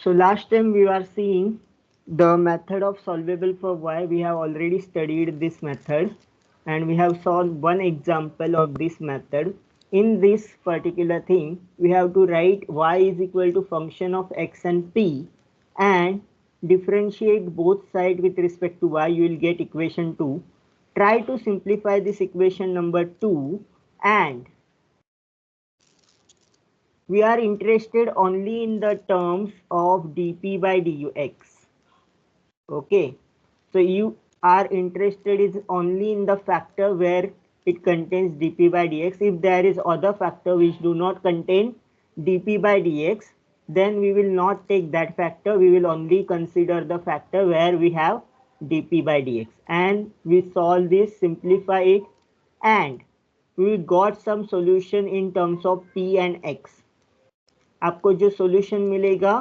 So last time we were seeing the method of solvable for y. We have already studied this method and we have solved one example of this method. In this particular thing, we have to write y is equal to function of x and p and differentiate both sides with respect to y. You will get equation 2. Try to simplify this equation number 2 and we are interested only in the terms of dp by dux. Okay, so you are interested is only in the factor where it contains dp by dx. If there is other factor which do not contain dp by dx, then we will not take that factor. We will only consider the factor where we have dp by dx, and we solve this, simplify it, and we got some solution in terms of p and x. आपको जो solution मिलेगा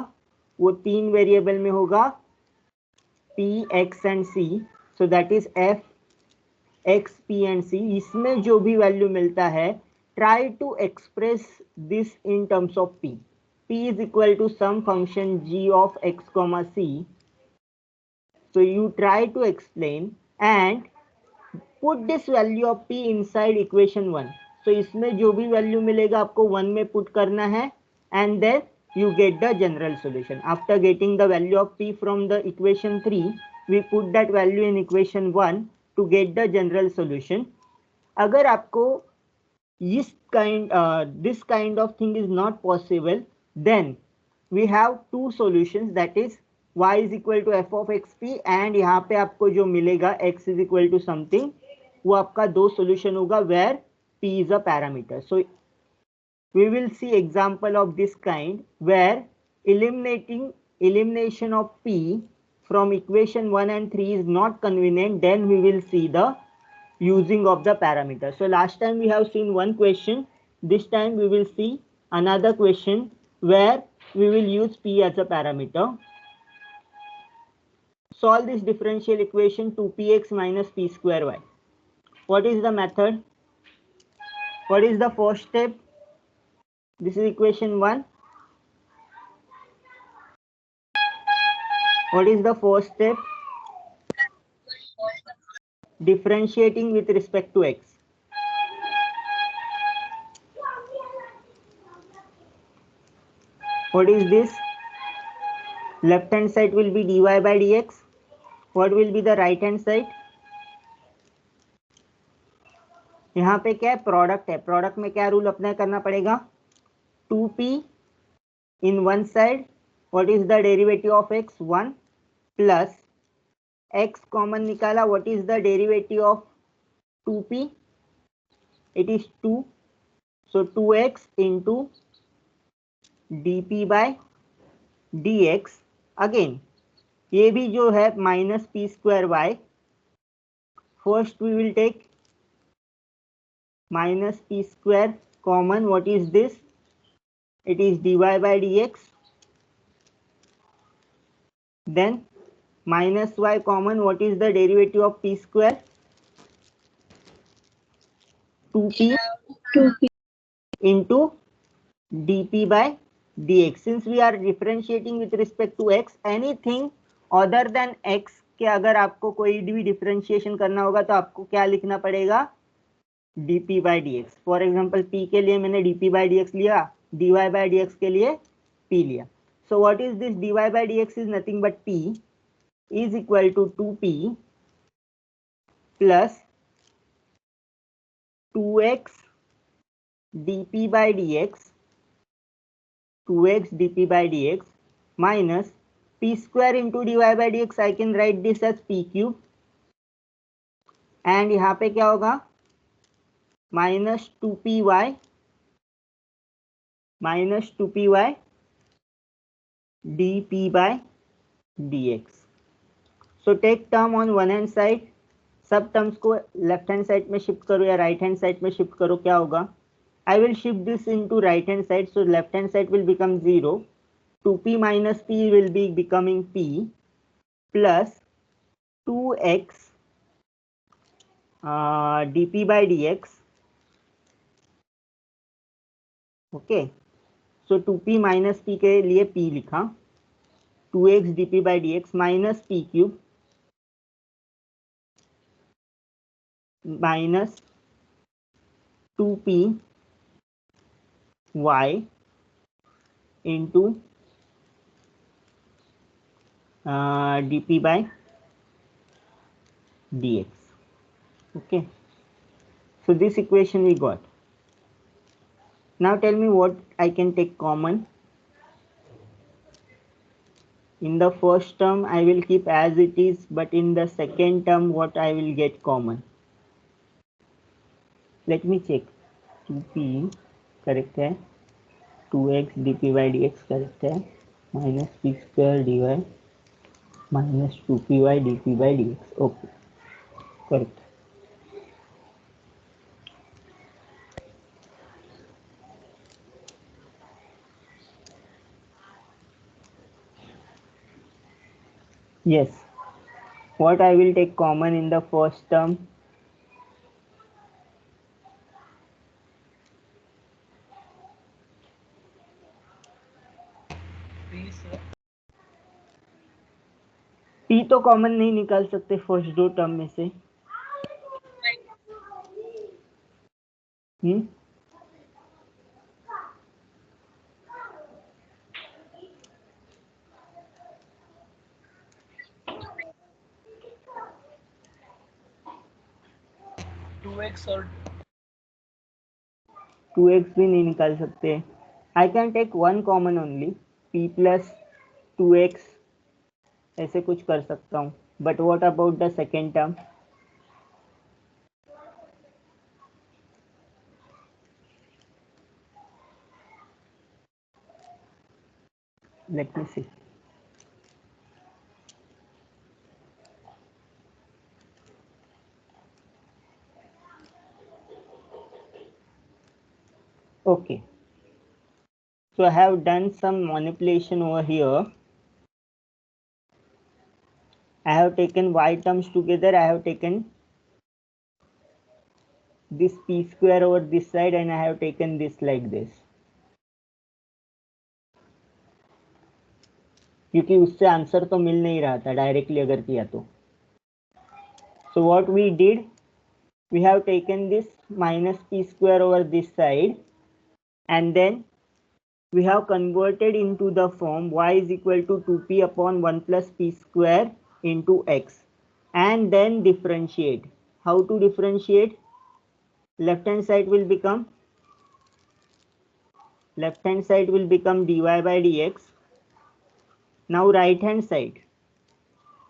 वो 3 variable में होगा, p, x and c. So that is f, x, p and c. इसमें जो भी value मिलता है, try to express this in terms of p. p is equal to some function g of x comma c. So you try to explain and put this value of p inside equation 1. So इसमें जो भी value मिलेगा आपको 1 में put करना है and then you get the general solution. After getting the value of p from the equation 3, we put that value in equation 1 to get the general solution. अगर आपको this kind of thing is not possible, then we have two solutions, that is y is equal to f of xp and यहाँ पे आपको जो मिलेगा x is equal to something, वो आपका दो solution होगा where p is a parameter. So we will see example of this kind where elimination of p from equation 1 and 3 is not convenient. Then we will see the using of the parameter. So last time we have seen one question. This time we will see another question where we will use p as a parameter. Solve this differential equation 2px minus p square y. What is the method? What is the first step? This is equation 1. What is the first step? Differentiating with respect to x. What is this? Left hand side will be dy by dx. What will be the right hand side? यहाँ पे क्या है, product है. Product में क्या rule apply करना पड़ेगा? 2p in one side. What is the derivative of x? 1 plus x common निकाला. What is the derivative of 2p? It is 2. So 2x into dp by dx. Again ये भी जो है minus p square y. First we will take minus p square common. What is this? It is dy by dx. Then minus y common. What is the derivative of p square? 2p into dp by dx. Since we are differentiating with respect to x, anything other than x के अगर आपको कोई भी differentiation करना होगा तो आपको क्या लिखना पड़ेगा? dp by dx. For example p के लिए मैंने dp by dx लिया, dy by dx के लिए p लिया. So what is this? dy by dx is nothing but p is equal to 2p plus 2x dp by dx, 2x dp by dx minus p square into dy by dx. I can write this as p cube and यहाँ पे क्या होगा? minus 2py dp by dx. So take term on one hand side, सब terms को left hand side में shift करो या right hand side में शिफ्ट करो. क्या होगा? I will shift this into right hand side, so left hand side will become 0. 2p minus p will be becoming p plus 2x dp by dx. Okay, so 2p minus p के लिए p लिखा 2x dp by dx minus p cube minus 2p y into dp by dx. Okay, so this equation we got. Now tell me what I can take common. In the first term I will keep as it is, but in the second term what I will get common? Let me check. 2p correct है, 2x dp by dx correct है, minus p square dy minus 2py dp by dx. Okay, correct. Yes, what I will take common in the first term? p तो common नहीं निकाल सकते first दो term में से. 2x भी नहीं निकाल सकते. I can take one common only, p plus 2x ऐसे कुछ कर सकता हूँ. But what about the second term? Let me see. Okay, so I have done some manipulation over here. I have taken y terms together. I have taken this p square over this side and I have taken this like this, क्योंकि उससे answer तो मिल नहीं रहा था directly अगर किया तो. So what we did, we have taken this minus p square over this side and then we have converted into the form y is equal to 2p upon 1 plus p square into x and then differentiate. How to differentiate? Left hand side will become dy by dx. Now right hand side.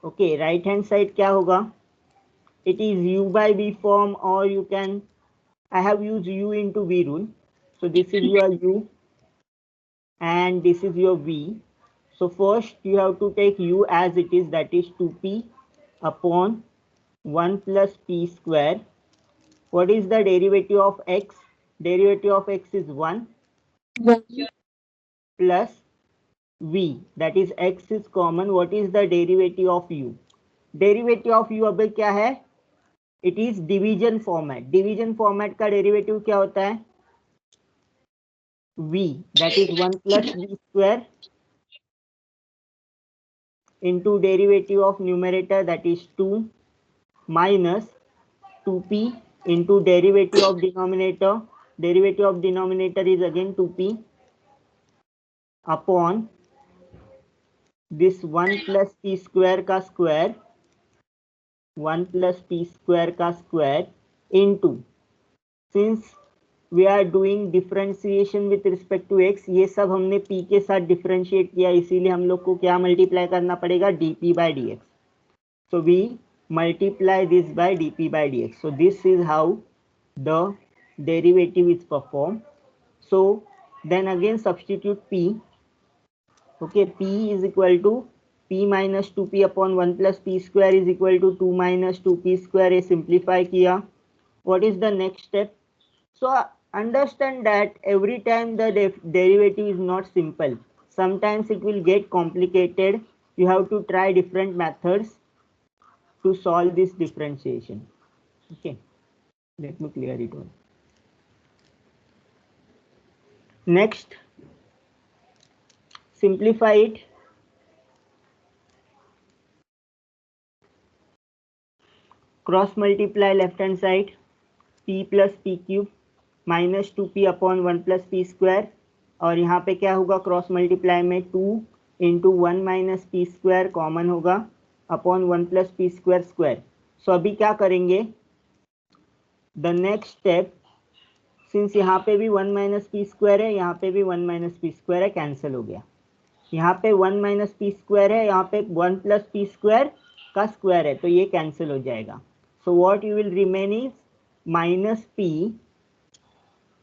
Okay, right hand side क्या होगा? It is u by v form, or you can, I have used u into v rule. So this is your u and this is your v. So first you have to take u as it is, that is 2p upon 1 plus p square. What is the derivative of x? Derivative of x is 1 plus v, that is x is common. What is the derivative of u? Derivative of u अब क्या है? It is division format. Division format का derivative क्या होता है? v, that is 1 plus v square into derivative of numerator, that is 2 minus 2p into derivative of denominator. Derivative of denominator is again 2p upon this 1 plus p square का square, 1 plus p square का square into, since we are doing differentiation with respect to x, ये सब हमने p के साथ differentiate किया, इसीलिए हम लोग को क्या multiply करना पड़ेगा? dp by dx. So we multiply this by dp by dx. So this is how the derivative is performed. So then again substitute p. Okay, p is equal to p minus 2p upon 1 plus p square is equal to 2 minus 2p square. ये simplify किया. What is the next step? So understand that every time the derivative is not simple. Sometimes it will get complicated. You have to try different methods to solve this differentiation. Okay, let me clear it all. Next, simplify it. Cross multiply left hand side p plus P cube minus 2p upon 1 plus P square, और यहाँ पे क्या होगा cross multiply में 2 into 1 minus P square common होगा upon 1 plus P square square. So अभी क्या करेंगे, द नेक्स्ट स्टेप, सिंस यहाँ पे भी 1 माइनस पी स्क्वायर है, यहाँ पे भी 1 माइनस पी स्क्वायर है, कैंसिल हो गया। यहाँ पे 1 माइनस पी स्क्वायर है, यहाँ पे 1 प्लस पी स्क्वायर का स्क्वायर है, तो ये कैंसिल हो जाएगा। So what you will remain is minus p,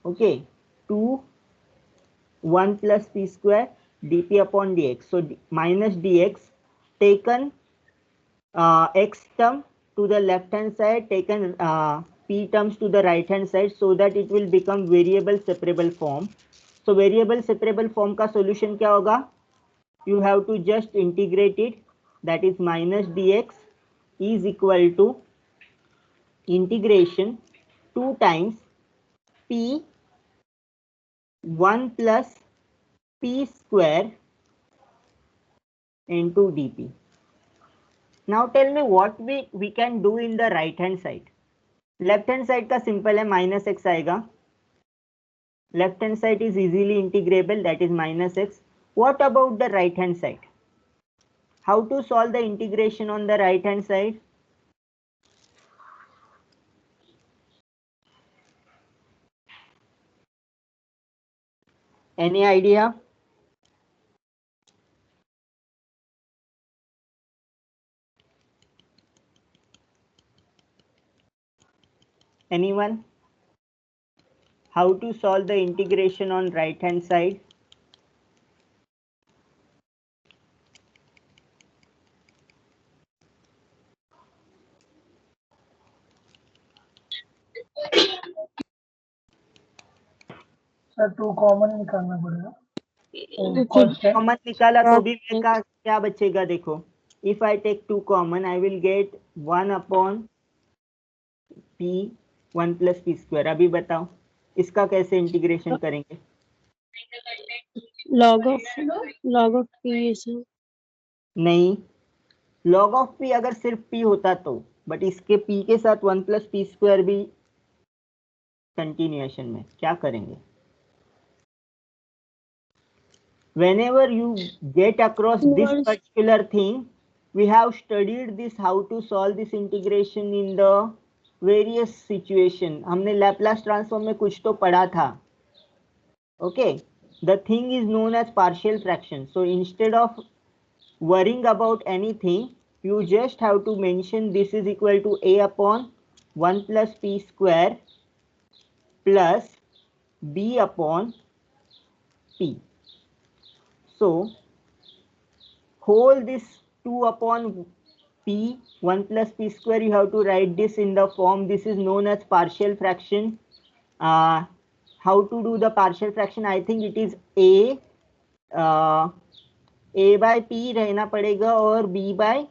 okay, two 1 plus p square dp upon dx. So minus dx taken x term to the left hand side, taken p terms to the right hand side, so that it will become variable separable form. So variable separable form का solution क्या होगा, you have to just integrate it, that is minus dx is equal to integration 2 times p 1 plus p square into dp. Now tell me what we can do in the right hand side. Left hand side का simple है, minus x आएगा. Left hand side is easily integrable, that is minus x. What about the right hand side? How to solve the integration on the right hand side? Any idea? Anyone? How to solve the integration on right hand side? Sir 2 common निकालना पड़ेगा। Common निकाला तो भी मेरा क्या बचेगा, देखो, if I take 2 common I will get 1 upon p 1 plus P square. अभी बताओ इसका कैसे इंटीग्रेशन करेंगे? log of p sir. नहीं, log ऑफ p अगर सिर्फ p होता तो, बट इसके p के साथ 1 प्लस पी स्क्वायर भी कंटिन्यूएशन में, क्या करेंगे? Whenever you get across this particular thing, we have studied this, how to solve this integration in the various situation. हमने Laplace transform में कुछ तो पढ़ा था, okay? The thing is known as partial fraction. So instead of worrying about anything, you just have to mention this is equal to a upon 1 plus p square plus b upon p. So whole this 2 upon p 1 plus p square, you have to write this in the form, this is known as partial fraction. How to do the partial fraction? I think it is a by p रहना पड़ेगा और b by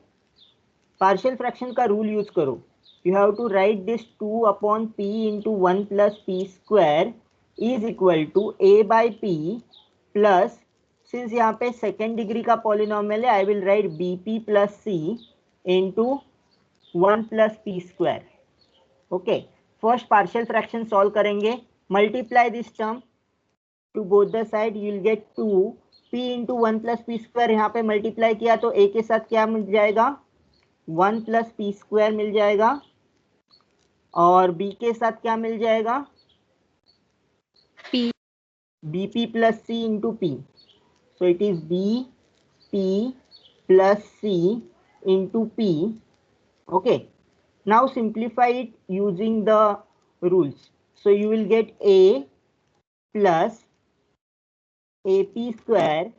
partial fraction का rule use करो. You have to write this 2 upon p into 1 plus p square is equal to a by p plus, since यहाँ पे second degree का polynomial है, I will write bp plus c into 1 plus P square. Okay, first partial fraction solve करेंगे, multiply this term to both the side, you will get 2p into 1 plus P square. यहाँ पे multiply किया तो a के साथ क्या मिल जाएगा, 1 plus P square मिल जाएगा, और b के साथ क्या मिल जाएगा, bp plus c into p. So it is bp plus c into p. Okay, now simplify it using the rules. So you will get a plus ap square,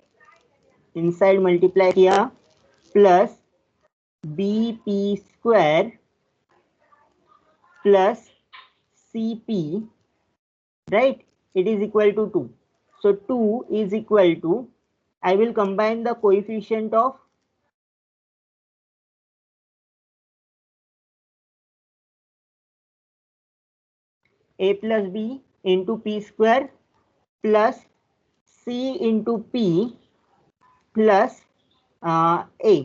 inside multiply किया, plus bp square plus cp, right? It is equal to 2. So 2 is equal to, I will combine the coefficient of a plus b into p square plus c into p plus a,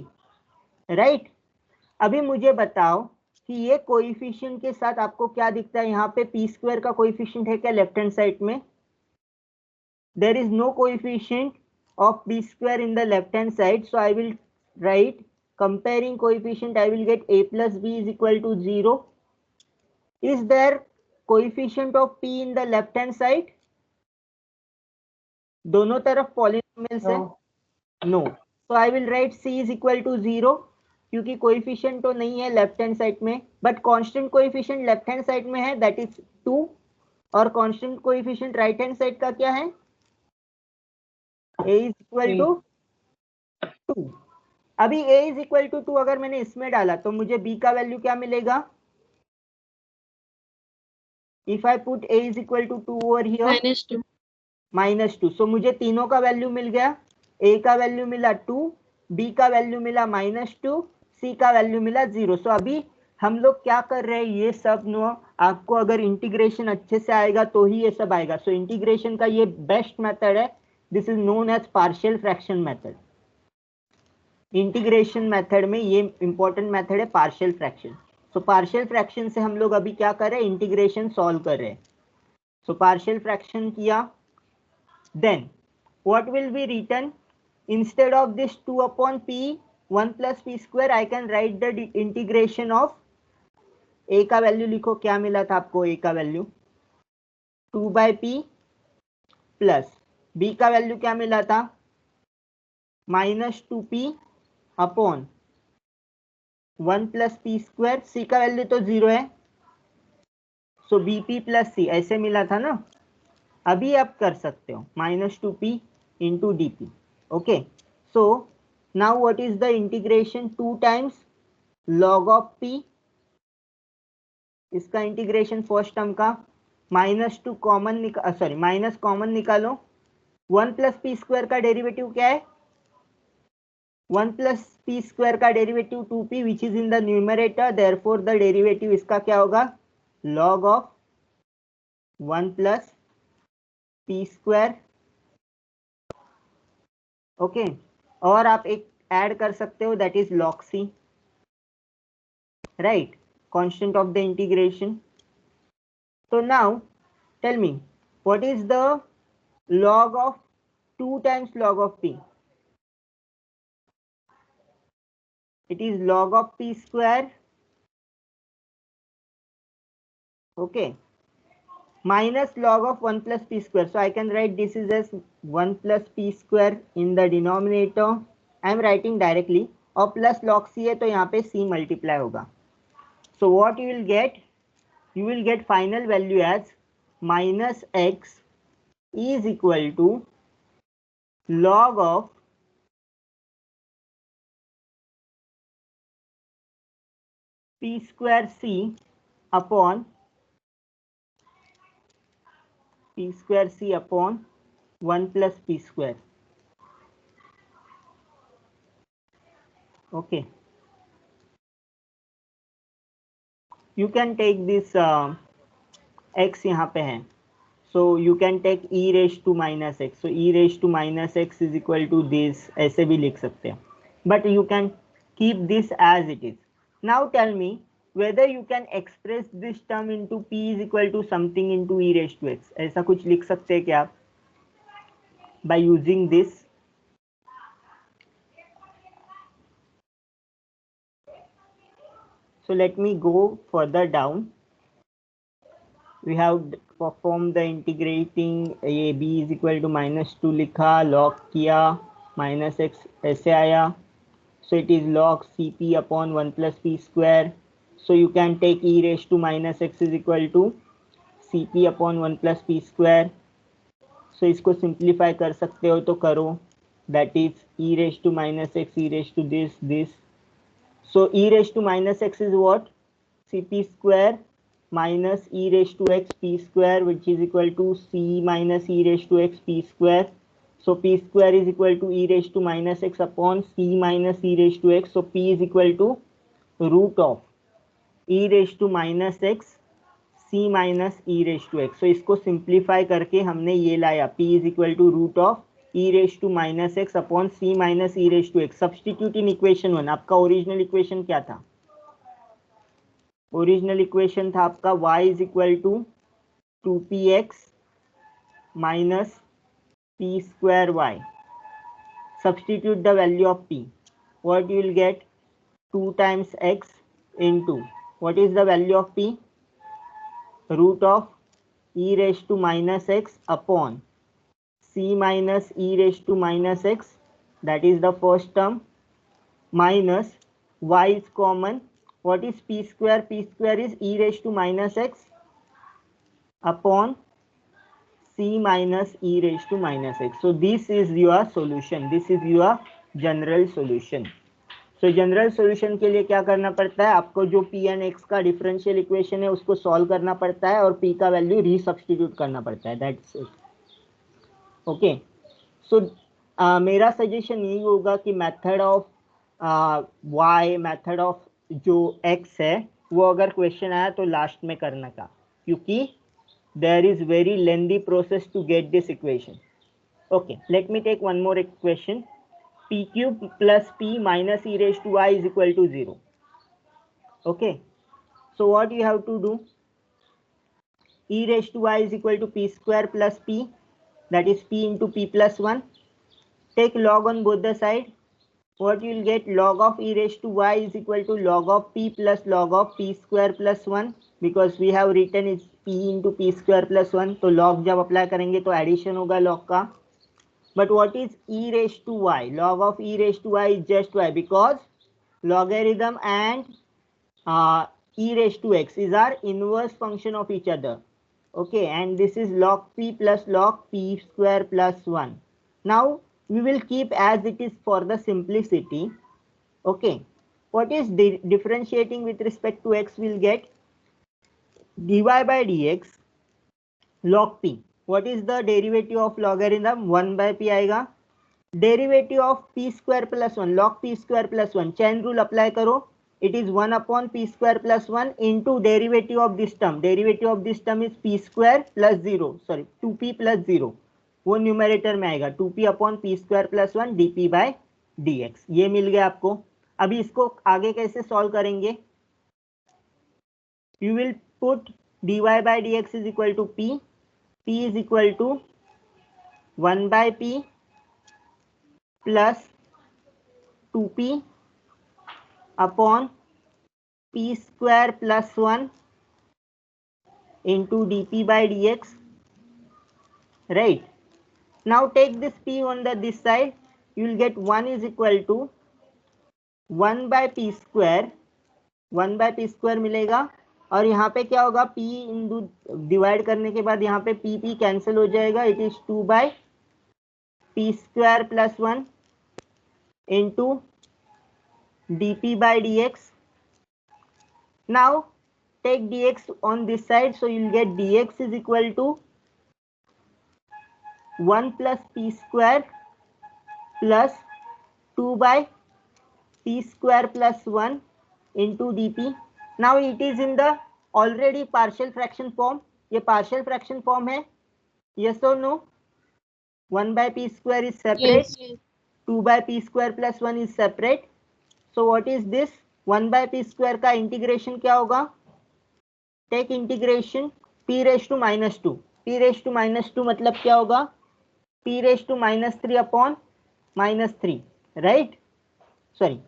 right? अभी मुझे बताओ कि ये coefficient के साथ आपको क्या दिखता है, यहाँ पे पी स्क्वायर का कोएफिशिएंट है क्या लेफ्ट हैंड साइड में? There is no coefficient of p square in the left hand side, so I will write comparing coefficient I will get a plus b is equal to 0. Is there coefficient of p in the left hand side? दोनों तरफ polynomials है? No. So I will write c is equal to 0 क्योंकि coefficient तो नहीं है left hand side में, but constant coefficient left hand side में है, दैट इज 2, और constant coefficient right hand side का क्या है? a is equal to 2. अभी a is equal to 2 अगर मैंने इसमें डाला तो मुझे b का वैल्यू क्या मिलेगा? If I put a is equal to 2 over here, -2. -2. सो मुझे तीनों का वैल्यू मिल गया, a का वैल्यू मिला 2, b का वैल्यू मिला -2, c का वैल्यू मिला 0. सो अभी हम लोग क्या कर रहे हैं, ये सब नो आपको अगर इंटीग्रेशन अच्छे से आएगा तो ही ये सब आएगा. सो इंटीग्रेशन का ये बेस्ट मेथड है, this is known as partial fraction method. Integration method में ये इंपॉर्टेंट मेथड है partial fraction. So partial fraction से हम लोग अभी क्या कर रहे हैं, इंटीग्रेशन सॉल्व कर रहे हैं. सो पार्शियल फ्रैक्शन किया, then what will be written, instead of this 2 upon p 1 plus P square I can write the integration of a का वैल्यू लिखो, क्या मिला था आपको a का value 2 by p, plus b का वैल्यू क्या मिला था -2p upon 1 plus P square, c का वैल्यू तो 0 है, सो bp प्लस c ऐसे मिला था ना. अभी आप कर सकते हो -2p into dp. Okay, so now what is the integration, 2 times log of p, इसका इंटीग्रेशन फर्स्ट टर्म का, -2 कॉमन माइनस कॉमन निकालो, 1 प्लस पी स्क्वायर का डेरिवेटिव क्या है, 1 प्लस पी स्क्वायर का derivative 2p which is in the numerator, therefore the derivative इसका क्या होगा, log of 1 plus P square. Okay, और आप एक ऐड कर सकते हो, that is log c, right, constant of the integration. तो now tell me what is the log of 2 times log of p, it is log of p square, okay, minus log of 1 plus p square. So I can write this is as 1 plus p square in the denominator, I am writing directly, और plus log c है तो यहाँ पे c multiply होगा. So what you will get, you will get final value as minus x is equal to log of p square c upon p square c upon 1 plus p square. Okay, you can take this x यहाँ पे है, so you can take e raised to minus x, so e raised to minus x is equal to this, ऐसे भी लिख सकते हैं, but you can keep this as it is. Now tell me whether you can express this term into p is equal to something into e raised to x, ऐसा कुछ लिख सकते हैं क्या आप by using this? So let me go further down. We have performed the integrating, a b is equal to -2 लिखा, log किया, minus x ऐसे आया, so it is log cp upon 1 plus p square. So you can take e raised to minus x is equal to cp upon 1 plus p square. So इसको simplify कर सकते हो तो करो, that is e raised to minus x, e raised to this. So e raised to minus x is what, cp square minus e raised to x p square, which is equal to c minus e raised to x p square. So p square is equal to e raised to minus x upon c minus e raised to x. So p is equal to root of e raised to minus x c minus e raised to x. So इसको simplify करके हमने ये लाया, p is equal to root of e raised to minus x upon c minus e raised to x. Substitute in equation 1. आपका original equation क्या था, original equation था आपका y is equal to 2px minus p square y. Substitute the value of p. What you will get? 2 times x into, what is the value of p? Root of e raised to minus x upon c minus e raised to minus x, that is the first term, minus y is common. What is p square? P square is e raised to minus x upon c minus e raised to minus x. So this is your solution. This is your general solution. So general solution के लिए क्या करना पड़ता है? आपको जो p and x का differential equation है उसको सॉल्व करना पड़ता है और p का वैल्यू रीसब्स्टिट्यूट करना पड़ता है. That's it. ओके. सो मेरा सजेशन यही होगा कि method of y, method of जो x है वो अगर क्वेश्चन आया तो लास्ट में करने का, क्योंकि there is very lengthy process to get this equation. Okay, let me take one more equation. P cube plus p minus e raised to y is equal to 0. Okay, so what you have to do? E raised to y is equal to p square plus p, that is p into p plus 1. Take log on both the side. What you will get? Log of e raised to y is equal to log of p plus log of p square plus 1, because we have written is p into p square plus 1. तो log जब apply करेंगे तो addition होगा log का. But what is e raised to y? Log of e raised to y is just y, because logarithm and e raised to x is our inverse function of each other. Okay, and this is log p plus log p square plus 1. Now we will keep as it is for the simplicity. Okay, what is differentiating with respect to x? Will get dy by dx log p. What is the derivative of logarithm? 1 by p आएगा. Derivative of p square plus 1, log p square plus 1, chain rule apply करो. It is 1 upon p square plus 1 into derivative of this term. Derivative of this term is p square plus 0, sorry 2p plus 0. वो numerator में आएगा 2p upon p square plus 1 dp by dx. ये मिल गया आपको. अभी इसको आगे कैसे सॉल्व करेंगे? You will put dy by dx is equal to p. P is equal to 1 by p plus 2p upon p square plus 1 into dp by dx. Right. Now take this p on this side. You will get 1 is equal to 1 by p square. 1 by p square मिलेगा. और यहाँ पे क्या होगा? p into divide करने के बाद यहाँ पे p कैंसिल हो जाएगा. It is 2 by p square plus 1 into dp by dx. Now take dx on this side, so you'll get dx is equal to 1 plus p square plus 2 by p square plus 1 into dp. Now it is in the already partial fraction form. ये partial fraction form है. Yes or no? 1 by p square is separate. Yes. 2 by p square plus 1 is separate. So what is this? 1 by p square का integration क्या होगा? Take integration p raised to minus 2. p raised to minus 2 मतलब क्या होगा? p raised to minus 3 upon minus 3. Right? Sorry.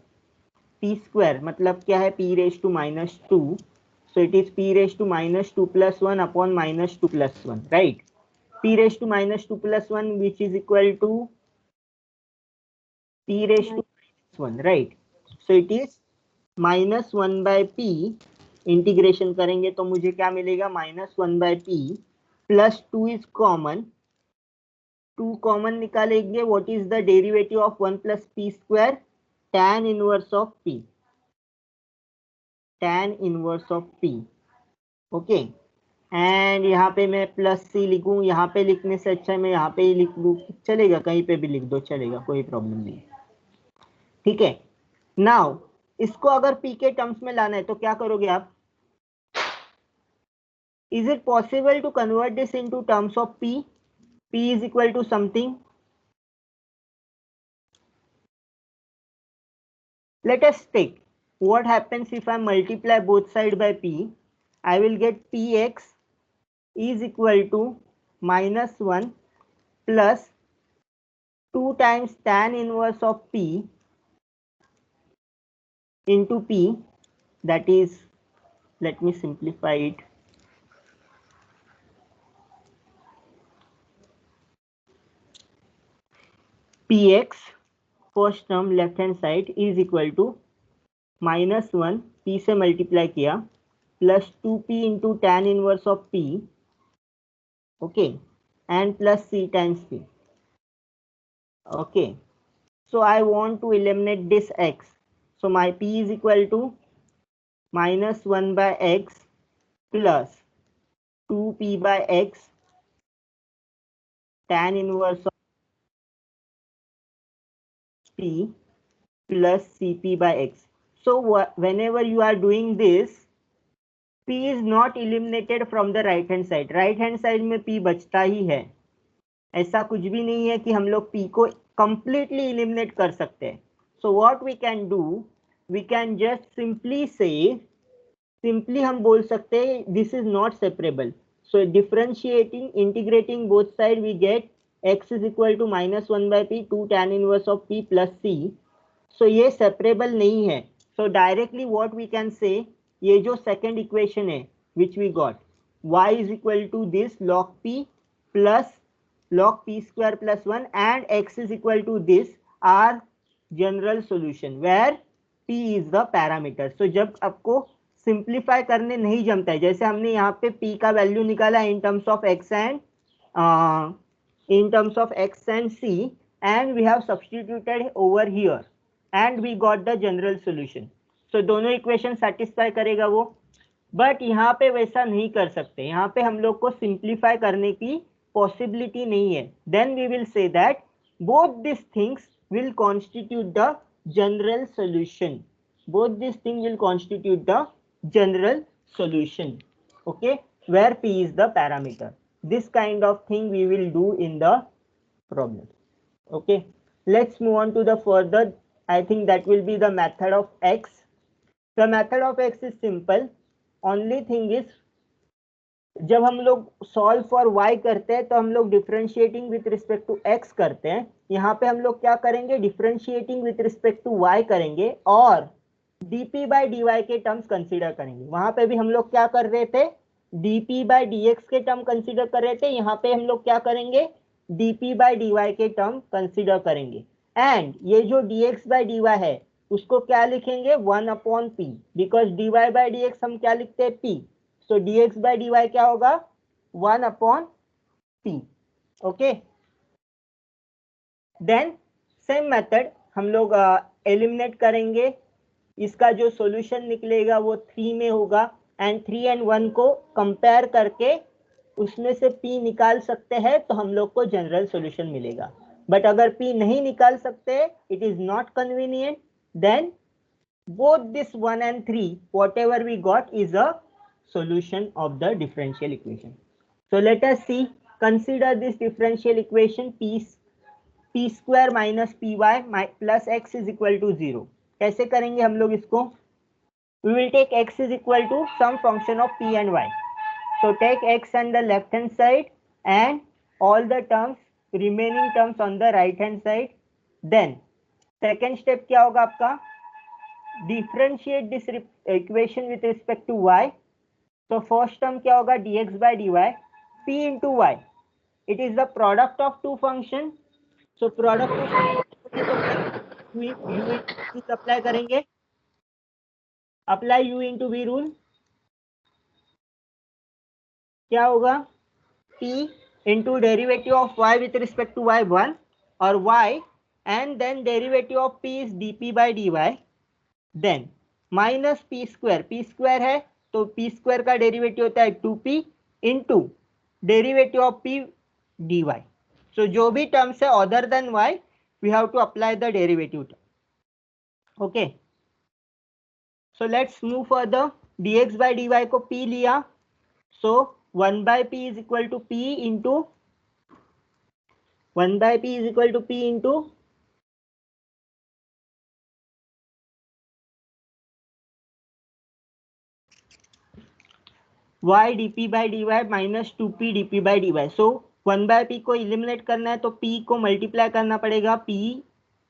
p square मतलब क्या है? p raised to minus 2. So it is p raised to minus 2 plus 1 upon minus 2 plus 1. Right? p raised to minus 2 plus 1, which is equal to p raised to minus 1. Right? So it is minus 1 by p. Integration करेंगे तो मुझे क्या मिलेगा? Minus 1 by P plus 2 is common. 2 common निकालेंगे. What is the derivative of 1 plus P square? tan inverse of p. tan inverse of p. Okay. And यहाँ पे मैं plus सी लिखूं. यहाँ पे लिखने से अच्छा मैं यहाँ पे ही लिख लूँ. चलेगा, कहीं पे भी लिख दो चलेगा, कोई प्रॉब्लम नहीं. ठीक है. नाउ इसको अगर p के टर्म्स में लाना है तो क्या करोगे आप? Is it possible to convert this into terms of p? P is equal to something. Let us take what happens if I multiply both sides by p? I will get px is equal to -1 plus 2 times tan inverse of p into p, that is, let me simplify it. Px, first term left hand side, is equal to -1 p से multiply किया plus 2p into tan inverse of p, okay, and plus c times p. Okay, so I want to eliminate this x, so my p is equal to -1 by x plus 2p by x tan inverse of p plus cp by x. So whenever you are doing this, p is not eliminated from the right hand side. Right hand side में p बचता ही है. ऐसा कुछ भी नहीं है कि हम लोग p को completely eliminate कर सकते हैं. So what we can do, we can just simply say, simply हम बोल सकते हैं this is not separable. So differentiating, integrating both sides, we get x is equal to -1 by p 2 tan inverse of p plus c. So ये separable नहीं है. So directly what we can say, ये जो second equation है which we got, y is equal to this log p plus log p square plus 1 and x is equal to this, our general solution where p is the parameter. So जब आपको simplify करने नहीं जमता है, जैसे हमने यहाँ पे p का वैल्यू निकाला इन terms of x and c, and we have substituted over here and we got the general solution. So दोनों इक्वेशन सेटिस्फाई करेगा वो, बट यहाँ पे वैसा नहीं कर सकते. यहाँ पे हम लोग को सिंप्लीफाई करने की पॉसिबिलिटी नहीं है. Then we will say that both this things will constitute the general solution. Both these things will constitute the general solution. Okay, where p is the parameter. This kind of thing we will do in the problem. Okay, let's move on to the further. I think that will be the method of x. The method of x is simple. Only thing is, जब हम लोग solve for y करते हैं तो हम लोग differentiating with respect to x करते हैं. यहाँ पे हम लोग क्या करेंगे, differentiating with respect to y करेंगे और dp बाई dy के टर्म्स कंसीडर करेंगे. वहां पे भी हम लोग क्या कर रहे थे, dp बाई dx के टर्म कंसीडर कर रहे थे. यहाँ पे हम लोग क्या करेंगे, dp बाई dy के टर्म कंसीडर करेंगे. एंड ये जो dx बाई dy है उसको क्या लिखेंगे, 1 upon p, because dy by dx हम क्या लिखते हैं, p. So dx by dy क्या होगा, 1 upon p. Okay, then same method हम लोग एलिमिनेट करेंगे. इसका जो सॉल्यूशन निकलेगा वो 3 में होगा एंड 3 एंड 1 को कंपेयर करके उसमें से p निकाल सकते हैं तो हम लोग को जनरल सॉल्यूशन मिलेगा. बट अगर p नहीं निकाल सकते, it is not convenient, then both this 1 and 3 whatever we got is a solution of the differential equation. So let us see, consider this differential equation p square minus py plus x is equal to 0. कैसे करेंगे हम लोग इसको, we will take x is equal to some function of p and y. So take x on the left hand side and all the terms, remaining terms on the right hand side. Then second step क्या होगा आपका, differentiate this equation with respect to y. तो first term क्या होगा, dx by dy p into y. It is the product of two function. So product of u apply करेंगे, apply u into v rule. क्या होगा, p into derivative of y with respect to y 1 और y and then derivative of p is dp by dy, then minus p square है तो p square का derivative होता है 2p into derivative of p dy. So जो भी terms है other than y, we have to apply the derivative term. Okay, so let's move further. dx by dy को p लिया, so 1 by p is equal to p into 1 by p is equal to p into y dp by dy minus 2p dp by dy. So 1/p को eliminate करना है तो p को multiply करना पड़ेगा. p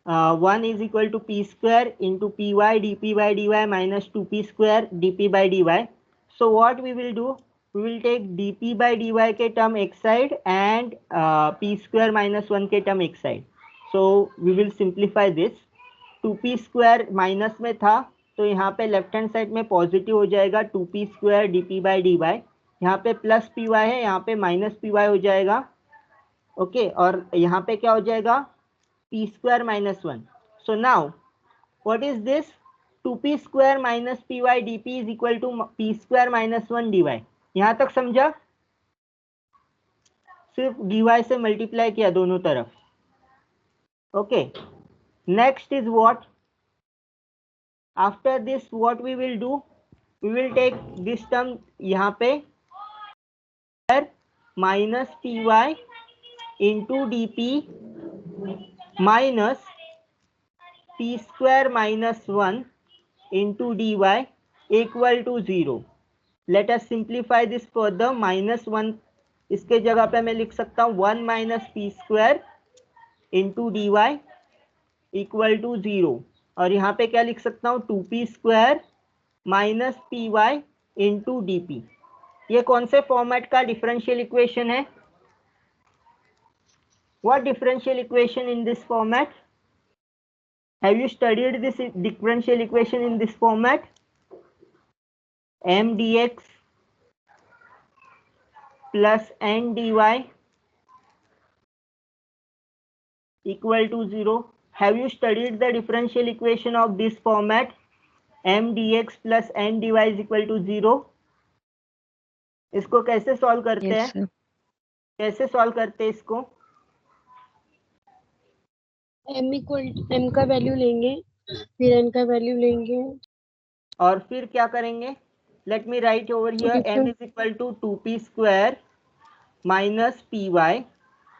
1 is equal to p square into py dp by dy minus 2p square dp by dy. So what we will do? We will take dp by dy के term एक side and p square minus 1 के term एक side. So we will simplify this. 2p square minus में था तो यहाँ पे left hand side में पॉजिटिव हो जाएगा 2p square dp by dy. यहाँ पे प्लस py है, यहाँ पे माइनस py हो जाएगा. ओके, और यहाँ पे क्या हो जाएगा? p square minus 1. So now what is this? 2p square minus py dp is equal to p square minus 1 dy. यहाँ तक समझा? सिर्फ dy से मल्टीप्लाई किया दोनों तरफ. Okay, next is what? After this what we will do? We will take this term यहाँ पे minus py into dp minus p square minus 1 into dy equal to 0. Let us simplify this further. minus 1 इसके जगह पे मैं लिख सकता हूँ 1 minus p square into dy equal to 0. और यहाँ पे क्या लिख सकता हूँ? 2p square minus P Y into D p. ये कौन से फॉर्मेट का डिफरेंशियल इक्वेशन है? What differential equation in this format? Have you studied this differential equation in this format? M d x plus n d y equal to 0. Have you studied the differential equation of this format? m dx plus n dy is equal to 0. इसको कैसे solve करते हैं? कैसे solve करते हैं इसको? m का value लेंगे, फिर n का वैल्यू लेंगे और फिर क्या करेंगे? Let me write over here m is equal to 2p square minus P y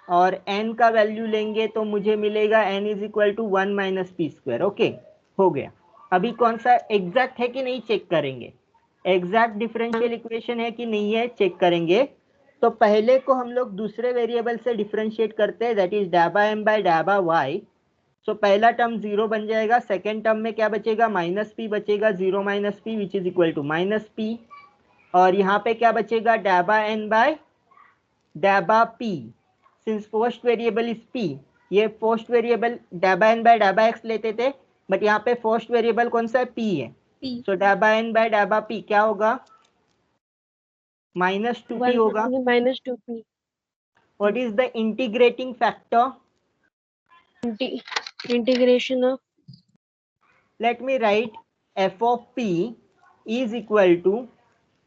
और n का वैल्यू लेंगे तो मुझे मिलेगा n is equal to 1 minus P square. Okay, हो गया. अभी कौन सा एग्जैक्ट है कि नहीं चेक करेंगे. एग्जैक्ट डिफरेंशियल इक्वेशन है कि नहीं है चेक करेंगे. तो पहले को हम लोग दूसरे वेरिएबल से डिफरेंशिएट करते हैं, दैट इज डैबा एम बाय डैबा वाई. सो पहला टर्म 0 बन जाएगा. सेकेंड टर्म में क्या बचेगा? माइनस पी बचेगा. 0 minus P which is equal to minus P. और यहाँ पे क्या बचेगा? डैबा एन बाय डैबा P. Since first variable is P, ये फर्स्ट वेरिएबल डैबा एन बाय डैबा एक्स लेते थे, बट यहाँ पे फर्स्ट वेरिएबल कौन सा है? पी है. सो डैबा एन बाय डैबा पी क्या होगा? माइनस 2p होगा. Minus 2p. What is the integrating factor? Integration of, let me write F of P is equal to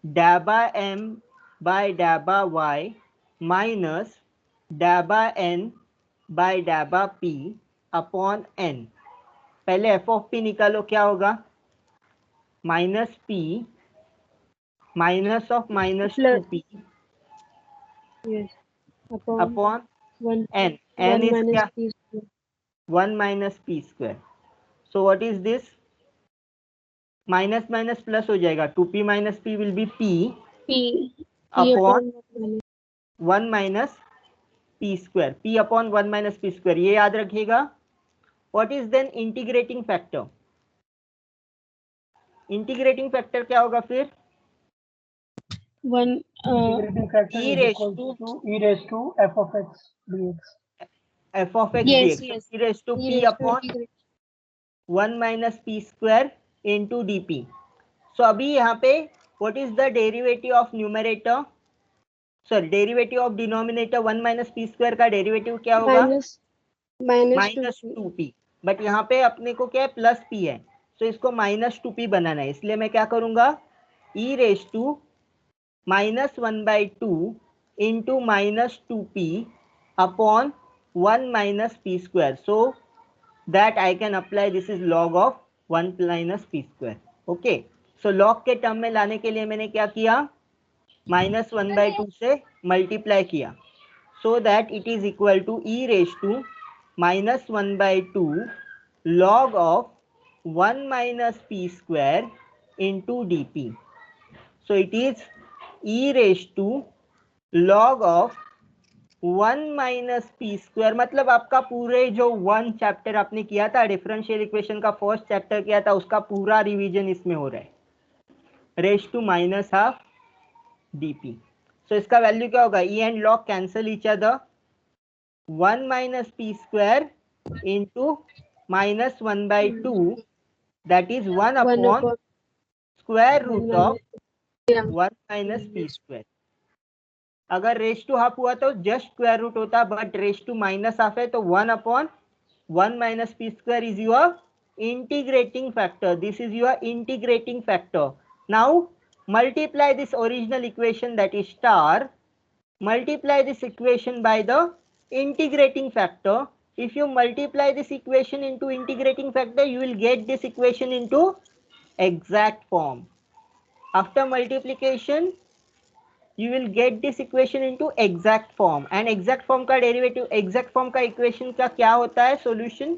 डैबा एम बाय डैबा वाई माइनस डैबा एन बाय डैबा पी अपॉन एन. पहले F of P निकालो, क्या होगा? Minus P minus of minus 2p upon N. N is क्या? 1 minus P square. So what is this? Minus minus plus हो जाएगा. 2p minus p will be p upon 1 minus P square. p upon 1 minus P square, ये याद रखिएगा. What is then integrating factor? Integrating factor क्या होगा फिर? Integrating factor e is raised equal to to e raised to f of x dx. f of x yes, dx. yes. e raised to p upon 1 minus p square into dp. So अभी यहाँ पे what is the derivative of numerator? Sorry, derivative of denominator 1 minus p square का derivative क्या होगा? Minus 2p. But यहाँ पे अपने को क्या है? प्लस p है. तो इसको माइनस 2p बनाना है, इसलिए मैं क्या करूँगा? e raise to minus 1/2 into minus 2p upon 1 minus p square. So that I can apply this is log of 1 minus p square. Okay. So log के टर्म में लाने के लिए मैंने क्या किया? माइनस 1/2 से मल्टीप्लाई किया. So that it is equal to e raised to minus 1/2 log of 1 minus p square into dp. So it is e raise to log of 1 minus P square, मतलब आपका पूरे जो 1 चैप्टर आपने किया था, differential equation का first chapter किया था, उसका पूरा रिवीजन इसमें हो रहा है, raise to minus half dp। So इसका वैल्यू क्या होगा, e and log cancel each other, 1 minus P square into minus 1/2, that is 1 1 upon upon square 1 root of minus 1 minus P square. अगर रेज टू हाफ हुआ तो just square root होता, but raise to minus half है तो 1 upon 1 minus P square is your integrating factor. This is your integrating factor. Now multiply this original equation, that is star, multiply this equation by the integrating factor. If you multiply this equation into integrating factor, you will get this equation into exact form. After multiplication, you will get this equation into exact form, and exact form का derivative, exact form का equation का क्या होता है solution,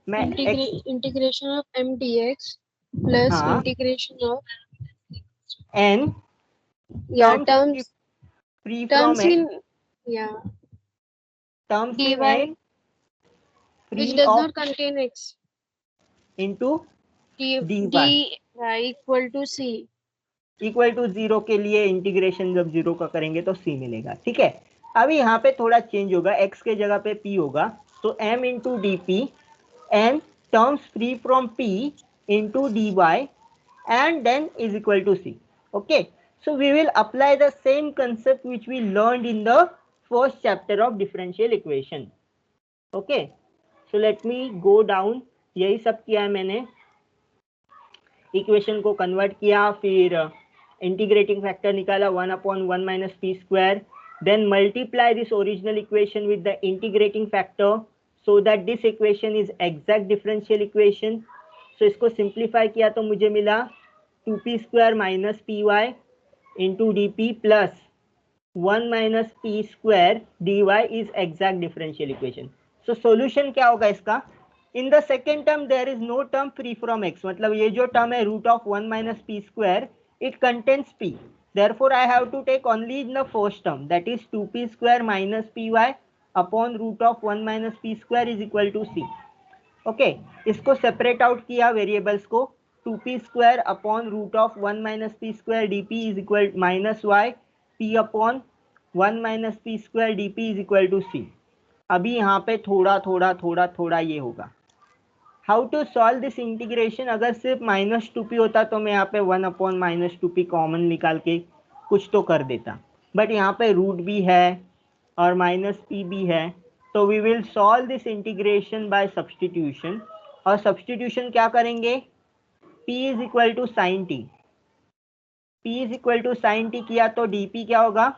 मैं x, integration of m dx plus हाँ, integration of n terms free from terms x, in terms dy in n which free does of not contain x, into dy dy equal to c. Equal to 0 के लिए integration जब 0 का करेंगे तो c मिलेगा। ठीक है, अभी यहाँ पे थोड़ा चेंज होगा, x के जगह पे p होगा, तो m into D P and terms free from p into dy and then is equal to c. Okay, so we will apply the same concept which we learned in the first chapter of differential equation. Okay, so let me go down, यही सब किया है मैंने, equation को convert किया, फिर integrating factor निकाला 1 upon 1 minus P square, then multiply this original equation with the integrating factor so that this equation is exact differential equation. So इसको सिंप्लीफाई किया तो मुझे मिला 2p square minus P Y into D P plus 1 minus P square D Y is exact differential equation. So solution क्या होगा इसका, in the second term there is no term free from x, मतलब ये जो term है root of 1 minus P square, it contains p, therefore I have to take only in the first term, that is 2p square minus py upon root of 1 minus p square is equal to c. Okay, इसको separate out किया variables को, 2p square upon root of 1 minus P square D P is equal minus Y p upon 1 minus P square D P is equal to सी। अभी यहाँ पे थोड़ा थोड़ा थोड़ा थोड़ा ये होगा, how to solve this integration, अगर सिर्फ माइनस 2p होता तो मैं यहाँ पे 1 अपॉन माइनस 2p कॉमन निकाल के कुछ तो कर देता, बट यहाँ पे रूट भी है और माइनस p भी है, तो we will solve this integration by substitution. और सब्सटीट्यूशन क्या करेंगे, p is equal to sine T, p is equal to sine T किया तो dp क्या होगा,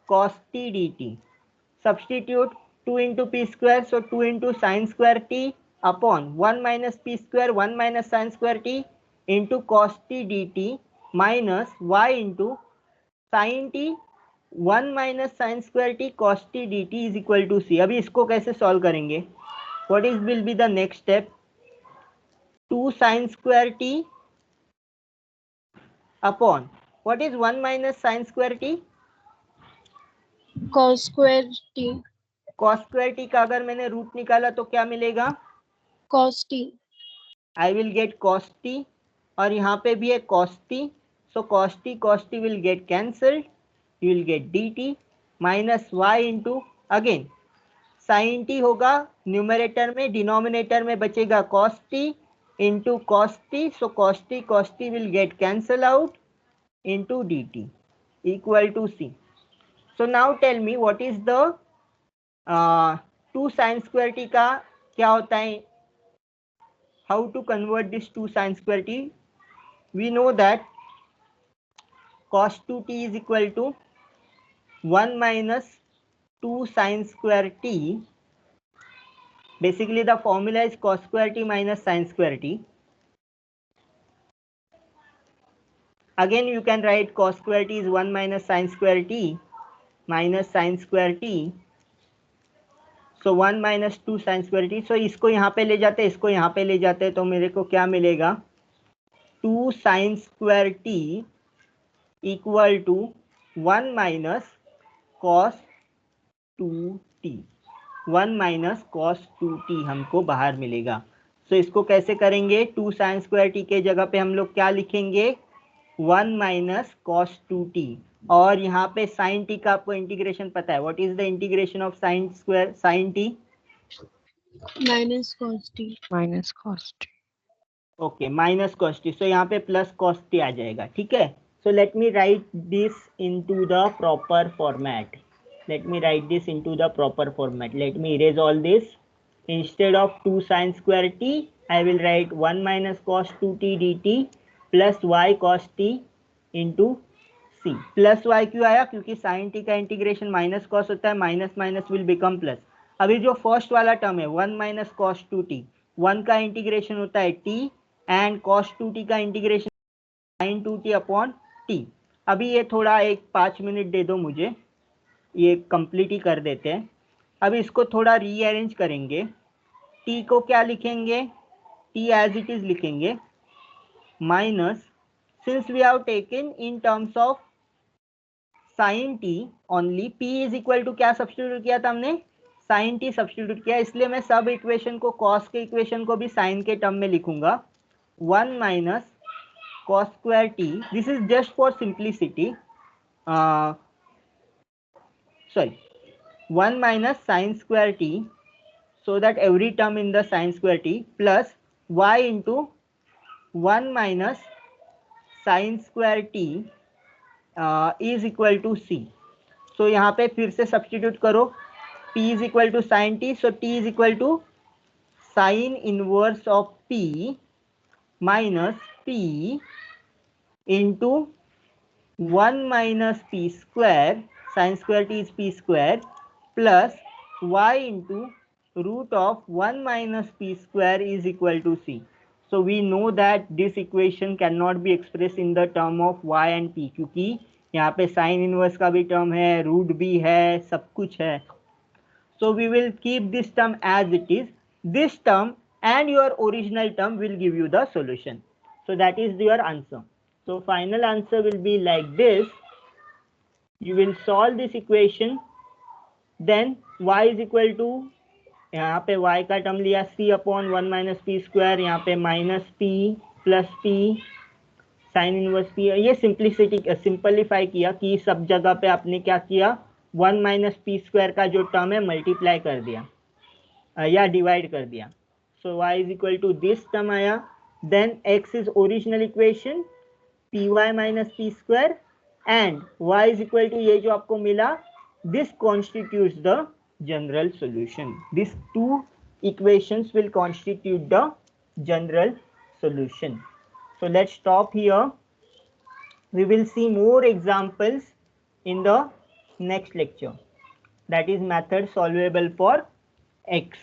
cos t dt, substitute 2 into P square, so 2 into sine square T upon 1 minus P square 1 minus sine square T into cos T D T minus Y into sine T 1 minus sine square T cos T D t is equal to सी। अभी इसको कैसे solve करेंगे, what is will be the next step, 2 sine square T upon what is 1 minus sine square t, cos square t, cos square t का अगर मैंने root निकाला तो क्या मिलेगा, cos t, I will get cos t, और यहाँ पे भी है cos t, so cos t will get cancelled, you will get dt minus y into again sin t होगा न्यूमरेटर में, डिनोमिनेटर में बचेगा cos t into cos t, so cos t will get cancel out into dt equal to c. So now tell me what is the 2 sin square t का क्या होता है, how to convert this 2 sin square t, we know that cos 2t is equal to 1 minus 2 sin square t, basically the formula is cos square t minus sin square t, again you can write cos square t is 1 minus sin square t minus sin square t, so 1 minus 2 sin square t, so इसको यहाँ पे ले जाते, इसको यहाँ पे ले जाते, तो मेरे को क्या मिलेगा 2 sin square t equal to 1 minus cos 2t, 1 minus cos 2t हमको बाहर मिलेगा। तो इसको कैसे करेंगे, 2 साइन स्क्वायर टी के जगह पे हम लोग क्या लिखेंगे, 1 माइनस कॉस 2t। और यहाँ पे साइन टी का आपको इंटीग्रेशन पता है, what is the integration of sine square sine t, minus cos t. Minus cos t. Okay minus cos t, so यहाँ पे प्लस कॉस टी आ जाएगा, ठीक है। So let me write this into the proper format, let me write this into the proper format. Let me erase all this. Instead of 2 sin square t, I will write 1 minus cos 2t dt plus y cos t into c. Plus y क्यों आया, क्योंकि sin t का integration minus cos होता है, minus minus will become plus. अभी जो first वाला term है 1 माइनस कॉस 2t, 1 का इंटीग्रेशन होता है t एंड cos 2t का integration sin 2t upon t। अभी ये थोड़ा एक 5 मिनट दे दो मुझे, ये कंप्लीट ही कर देते हैं। अब इसको थोड़ा रीअरेंज करेंगे, t को क्या लिखेंगे, t एज इट इज लिखेंगे, minus since we have taken in terms of sine t only, p is equal to क्या सब्स्टिट्यूट किया था हमने, साइन t सब्स्टिट्यूट किया, इसलिए मैं सब इक्वेशन को कॉस के इक्वेशन को भी साइन के टर्म में लिखूंगा, 1 minus cos square t, this is just for simplicity, sorry 1 minus sine square t, so that every term in the sine square t plus y into 1 minus sine square t is equal to c. so यहाँ पे फिर से substitute करो, p is equal to sin t, so t is equal to sin inverse of p minus p into 1 minus p square, sin square t is p square, plus y into root of 1 minus p square is equal to c. So we know that this equation cannot be expressed in the term of y and p, क्योंकि यहाँ पे sin inverse का भी term है, root भी है, सब कुछ है। So we will keep this term as it is. This term and your original term will give you the solution. So that is your answer. So final answer will be like this. You will solve this equation, then y is equal to, यहाँ पे y का term लिया c upon 1 minus P square, यहाँ पे minus p plus p sine inverse p, ये simplicity simplify किया कि सब जगह पे आपने क्या किया, 1 माइनस पी स्क्वायर का जो टर्म है मल्टीप्लाई कर दिया या डिवाइड कर दिया। So y is equal to this term आया, then x is original equation p y minus P square and y is equal to ये जो आपको मिला, this constitutes the general solution, this two equations will constitute the general solution. So let's stop here. We will see more examples in the next lecture, that is method solvable for x.